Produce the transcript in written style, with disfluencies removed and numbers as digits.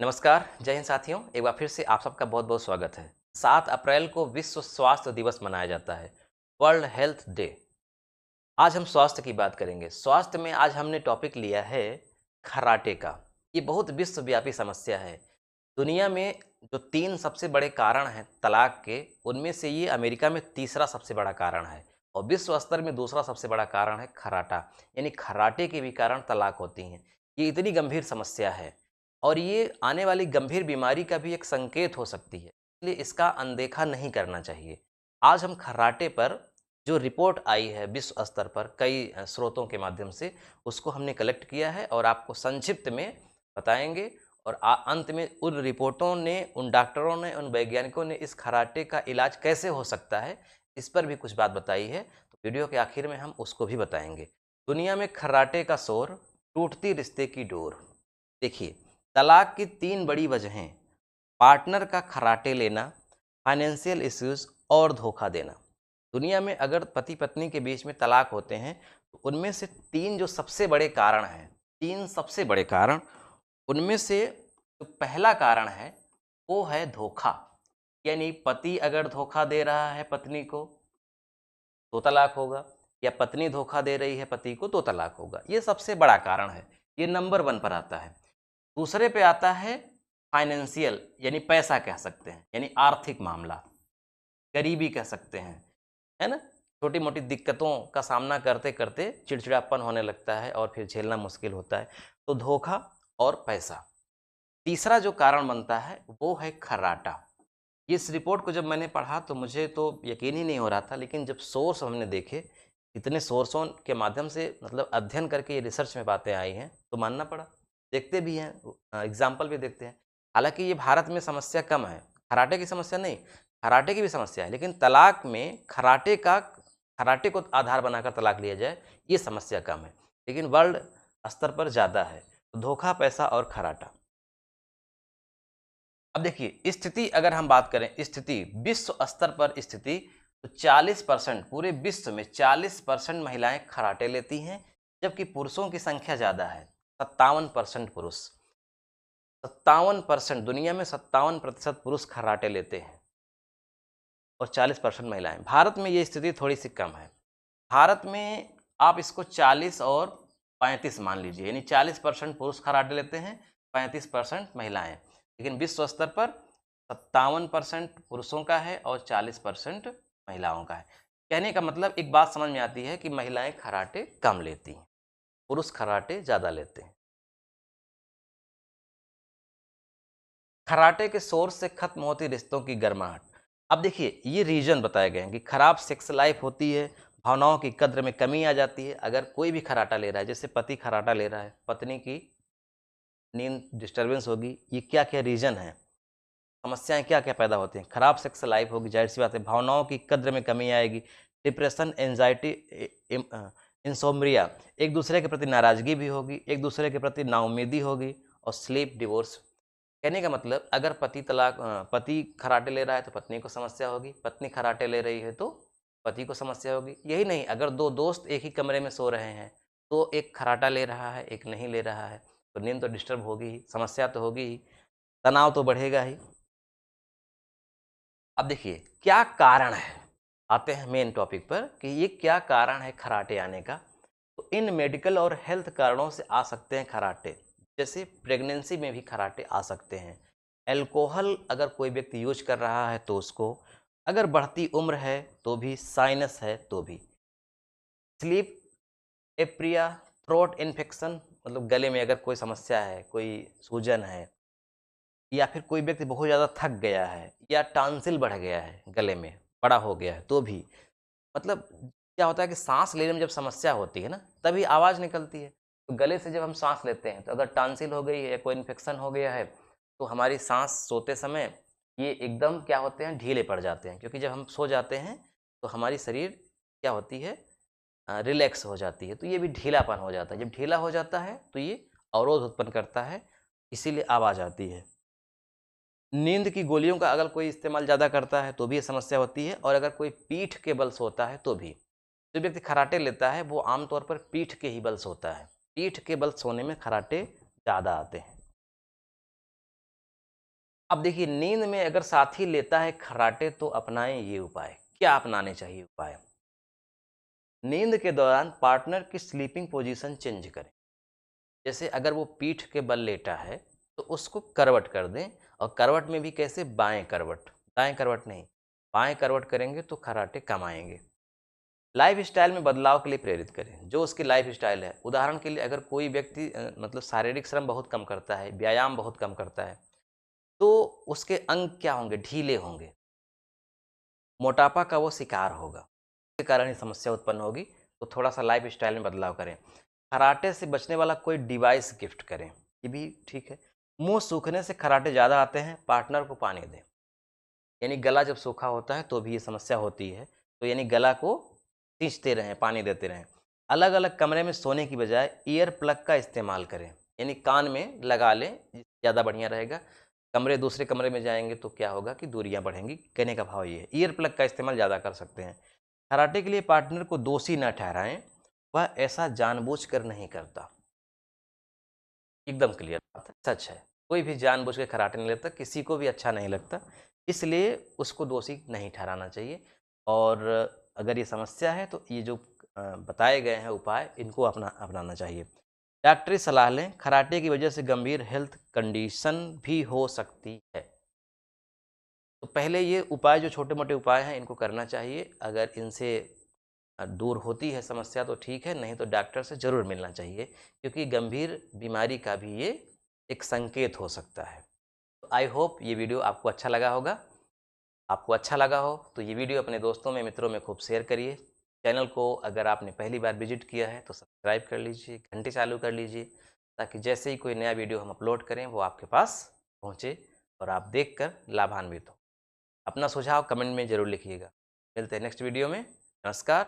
नमस्कार, जय हिंद साथियों। एक बार फिर से आप सबका बहुत-बहुत स्वागत है। 7 अप्रैल को विश्व स्वास्थ्य दिवस मनाया जाता है, वर्ल्ड हेल्थ डे। आज हम स्वास्थ्य की बात करेंगे। स्वास्थ्य में आज हमने टॉपिक लिया है खर्राटे का। ये बहुत विश्वव्यापी समस्या है। दुनिया में जो 3 सबसे बड़े कारण हैं तलाक के, उनमें से ये अमेरिका में तीसरा सबसे बड़ा कारण है और विश्व स्तर में दूसरा सबसे बड़ा कारण है खर्राटा। यानी खर्राटे के भी कारण तलाक होती हैं। ये इतनी गंभीर समस्या है और ये आने वाली गंभीर बीमारी का भी एक संकेत हो सकती है, इसलिए इसका अनदेखा नहीं करना चाहिए। आज हम खर्राटे पर जो रिपोर्ट आई है विश्व स्तर पर कई स्रोतों के माध्यम से, उसको हमने कलेक्ट किया है और आपको संक्षिप्त में बताएँगे और अंत में उन रिपोर्टों ने, उन डॉक्टरों ने, उन वैज्ञानिकों ने इस खर्राटे का इलाज कैसे हो सकता है, इस पर भी कुछ बात बताई है। तो वीडियो के आखिर में हम उसको भी बताएँगे। दुनिया में खर्राटे का शोर, टूटती रिश्ते की डोर। देखिए, तलाक की 3 बड़ी वजहें, पार्टनर का खर्राटे लेना, फाइनेंशियल इश्यूज़ और धोखा देना। दुनिया में अगर पति-पत्नी के बीच में तलाक होते हैं, तो उनमें से 3 जो सबसे बड़े कारण हैं, 3 सबसे बड़े कारण, उनमें से जो पहला कारण है, वो है धोखा। यानी पति अगर धोखा दे रहा है पत्नी को, तो तलाक होगा या पत्नी धोखा दे रही है पति को, तो तलाक होगा। ये सबसे बड़ा कारण है। ये नंबर 1 पर आता है। दूसरे पे आता है फाइनेंशियल, यानी पैसा कह सकते हैं, यानी आर्थिक मामला, गरीबी कह सकते हैं, है ना? छोटी-मोटी दिक्कतों का सामना करते-करते चिड़चिड़ापन होने लगता है और फिर झेलना मुश्किल होता है। तो धोखा और पैसा। तीसरा जो कारण बनता है वो है खर्राटा। इस रिपोर्ट को जब मैंने पढ़ा तो मुझे तो यकीन ही नहीं हो रहा था, लेकिन जब सोर्स हमने देखे, इतने सोर्सों के माध्यम से मतलब अध्ययन करके ये रिसर्च में बातें आई हैं, तो मानना पड़ा। देखते भी हैं, एग्ज़ाम्पल भी देखते हैं। हालाँकि ये भारत में समस्या कम है, खर्राटे की समस्या नहीं, खर्राटे की भी समस्या है, लेकिन तलाक में खर्राटे को आधार बनाकर तलाक लिया जाए, ये समस्या कम है। लेकिन वर्ल्ड स्तर पर ज़्यादा है। तो धोखा, पैसा और खर्राटा। अब देखिए, स्थिति अगर हम बात करें, स्थिति विश्व स्तर पर स्थिति, तो 40% पूरे विश्व में 40% महिलाएं खर्राटे लेती हैं, जबकि पुरुषों की संख्या ज़्यादा है, 57% पुरुष। 57% दुनिया में 57% पुरुष खर्राटे लेते हैं और 40% महिलाएं। भारत में ये स्थिति थोड़ी सी कम है। भारत में आप इसको 40 और 35 मान लीजिए, यानी 40% पुरुष खर्राटे लेते हैं, 35% महिलाएं। लेकिन विश्व स्तर पर 57% पुरुषों का है और 40% महिलाओं का है। कहने का मतलब एक बात समझ में आती है कि महिलाएं खर्राटे कम लेती हैं, पुरुष खर्राटे ज़्यादा लेते हैं। खर्राटे के सोर्स से खत्म होती रिश्तों की गर्माहट। अब देखिए, ये रीज़न बताए गए हैं कि खराब सेक्स लाइफ होती है, भावनाओं की कद्र में कमी आ जाती है। अगर कोई भी खर्राटा ले रहा है, जैसे पति खर्राटा ले रहा है, पत्नी की नींद डिस्टर्बेंस होगी। ये क्या-क्या रीज़न हैं? समस्याएँ क्या-क्या पैदा होती हैं? खराब सेक्स लाइफ होगी, ज़ाहिर-सी बात है, भावनाओं की कद्र में कमी आएगी, डिप्रेशन, एंग्ज़ायटी, इंसोम्ब्रिया, एक-दूसरे के प्रति नाराज़गी भी होगी, एक-दूसरे के प्रति नाउम्मीदी होगी और स्लीप डिवोर्स। कहने का मतलब अगर पति खर्राटे ले रहा है तो पत्नी को समस्या होगी, पत्नी खर्राटे ले रही है तो पति को समस्या होगी। यही नहीं, अगर 2 दोस्त एक ही कमरे में सो रहे हैं, तो एक खर्राटा ले रहा है, एक नहीं ले रहा है, तो नींद तो डिस्टर्ब होगी ही, समस्या तो होगी ही, तनाव तो बढ़ेगा ही। अब देखिए, क्या कारण है? आते हैं मेन टॉपिक पर कि ये क्या कारण है खर्राटे आने का। तो इन मेडिकल और हेल्थ कारणों से आ सकते हैं खर्राटे। जैसे प्रेगनेंसी में भी खर्राटे आ सकते हैं। अल्कोहल अगर कोई व्यक्ति यूज़ कर रहा है तो उसको, अगर बढ़ती उम्र है तो भी, साइनस है तो भी। स्लीप एप्रिया, थ्रोट इन्फेक्शन, मतलब गले में अगर कोई समस्या है, कोई सूजन है, या फिर कोई व्यक्ति बहुत ज़्यादा थक गया है या टॉन्सिल बढ़ गया है गले में, बड़ा हो गया है तो भी। मतलब क्या होता है कि साँस लेने में जब समस्या होती है ना, तभी आवाज़ निकलती है। तो गले से जब हम साँस लेते हैं, तो अगर टॉन्सिल हो गई है या कोई इन्फेक्शन हो गया है, तो हमारी साँस सोते समय ये एकदम क्या होते हैं, ढीले पड़ जाते हैं। क्योंकि जब हम सो जाते हैं, तो हमारी शरीर क्या होती है, रिलैक्स हो जाती है, तो ये भी ढीलापन हो जाता है। जब ढीला हो जाता है, तो ये अवरोध उत्पन्न करता है, इसीलिए आवाज़ आती है। नींद की गोलियों का अगर कोई इस्तेमाल ज़्यादा करता है तो भी ये समस्या होती है, और अगर कोई पीठ के बल सोता है तो भी। जो व्यक्ति खर्राटे लेता है वो आमतौर पर पीठ के ही बल सोता है। पीठ के बल सोने में खर्राटे ज़्यादा आते हैं। अब देखिए, नींद में अगर साथी लेता है खर्राटे तो अपनाएं ये उपाय। क्या अपनाने चाहिए उपाय? नींद के दौरान पार्टनर की स्लीपिंग पोजीशन चेंज करें। जैसे अगर वो पीठ के बल लेटा है तो उसको करवट कर दें, और करवट में भी कैसे? बाएं करवट, दाएं करवट नहीं। बाएं करवट करेंगे तो खर्राटे कम आएंगे। लाइफ स्टाइल में बदलाव के लिए प्रेरित करें, जो उसकी लाइफ स्टाइल है। उदाहरण के लिए अगर कोई व्यक्ति मतलब शारीरिक श्रम बहुत कम करता है, व्यायाम बहुत कम करता है, तो उसके अंग क्या होंगे? ढीले होंगे, मोटापा का वो शिकार होगा। इसके कारण ये समस्या उत्पन्न होगी। तो थोड़ा सा लाइफ स्टाइल में बदलाव करें। खर्राटे से बचने वाला कोई डिवाइस गिफ्ट करें, ये भी ठीक है। मुंह सूखने से खर्राटे ज़्यादा आते हैं, पार्टनर को पानी दें। यानी गला जब सूखा होता है तो भी ये समस्या होती है, तो यानी गला को सींचते रहें, पानी देते रहें। अलग अलग कमरे में सोने की बजाय ईयर प्लग का इस्तेमाल करें, यानी कान में लगा लें, ज़्यादा बढ़िया रहेगा। कमरे दूसरे कमरे में जाएंगे तो क्या होगा कि दूरियां बढ़ेंगी। कहने का भाव ये है, ईयर प्लग का इस्तेमाल ज़्यादा कर सकते हैं। खर्राटे के लिए पार्टनर को दोषी न ठहराएं, वह ऐसा जानबूझकर नहीं करता। एकदम क्लियर बात है, सच है। कोई भी जानबूझ के खर्राटे नहीं लेता, किसी को भी अच्छा नहीं लगता, इसलिए उसको दोषी नहीं ठहराना चाहिए। और अगर ये समस्या है तो ये जो बताए गए हैं उपाय, इनको अपनाना चाहिए। डॉक्टरी सलाह लें, खर्राटे की वजह से गंभीर हेल्थ कंडीशन भी हो सकती है। तो पहले ये उपाय, जो छोटे-मोटे उपाय हैं, इनको करना चाहिए। अगर इनसे दूर होती है समस्या तो ठीक है, नहीं तो डॉक्टर से ज़रूर मिलना चाहिए, क्योंकि गंभीर बीमारी का भी ये एक संकेत हो सकता है। तो आई होप ये वीडियो आपको अच्छा लगा होगा। आपको अच्छा लगा हो तो ये वीडियो अपने दोस्तों में, मित्रों में खूब शेयर करिए। चैनल को अगर आपने पहली बार विजिट किया है तो सब्सक्राइब कर लीजिए, घंटी चालू कर लीजिए, ताकि जैसे ही कोई नया वीडियो हम अपलोड करें वो आपके पास पहुँचे और आप देखकर लाभान्वित हो। अपना सुझाव कमेंट में ज़रूर लिखिएगा। मिलते हैं नेक्स्ट वीडियो में। नमस्कार।